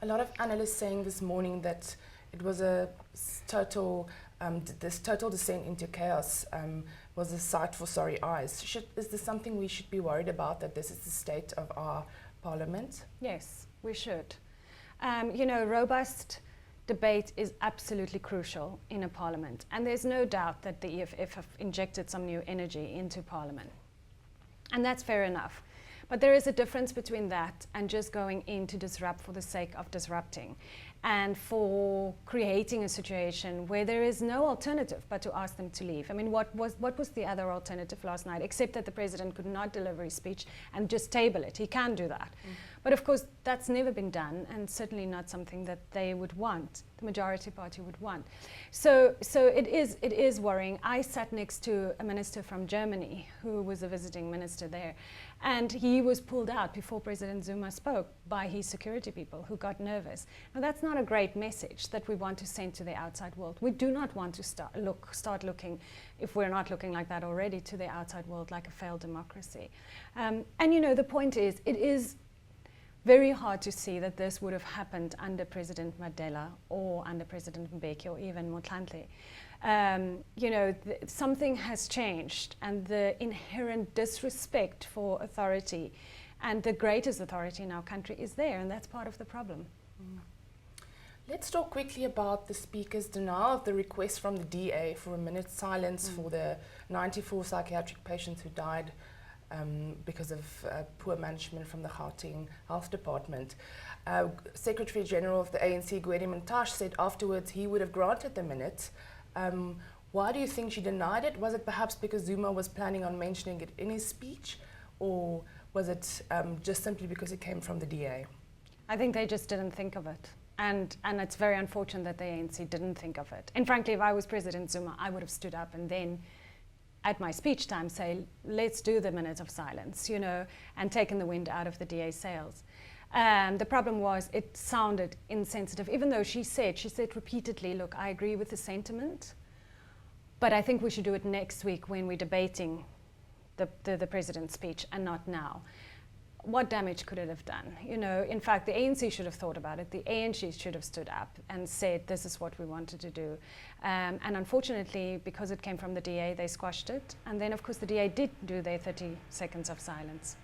A lot of analysts saying this morning that it was a total, this total descent into chaos was a sight for sorry eyes. Is this something we should be worried about, that this is the state of our parliament? Yes, we should. Robust debate is absolutely crucial in a parliament, and there's no doubt that the EFF have injected some new energy into parliament, and that's fair enough. But there is a difference between that and just going in to disrupt for the sake of disrupting, and for creating a situation where there is no alternative but to ask them to leave. I mean, what was the other alternative last night, except that the president could not deliver his speech and just table it? He can do that. But of course, that's never been done, and certainly not something that they would want, the majority party would want. So it is worrying. I sat next to a minister from Germany who was a visiting minister there, and he was pulled out before President Zuma spoke by his security people who got nervous. Now, that's not a great message that we want to send to the outside world. We do not want to start looking, if we're not looking like that already, to the outside world like a failed democracy. And the point is, it is very hard to see that this would have happened under President Mandela or under President Mbeki or even Mohlante. Something has changed, and the inherent disrespect for authority and the greatest authority in our country is there, and that's part of the problem. Let's talk quickly about the Speaker's denial of the request from the DA for a minute's silence for the 94 psychiatric patients who died because of poor management from the Gauteng Health Department. Secretary General of the ANC, Gwede Mantashe, said afterwards he would have granted the minute. Why do you think she denied it? Was it perhaps because Zuma was planning on mentioning it in his speech, or was it just simply because it came from the DA? I think they just didn't think of it. And it's very unfortunate that the ANC didn't think of it. And frankly, if I was President Zuma, I would have stood up and then at my speech time say, let's do the minute of silence, and taken the wind out of the DA's sails. The problem was it sounded insensitive, even though she said repeatedly, look, I agree with the sentiment, but I think we should do it next week when we're debating the president's speech and not now. What damage could it have done? In fact, the ANC should have thought about it. The ANC should have stood up and said, this is what we wanted to do. And unfortunately, because it came from the DA, they squashed it. And then, of course, the DA did do their 30 seconds of silence.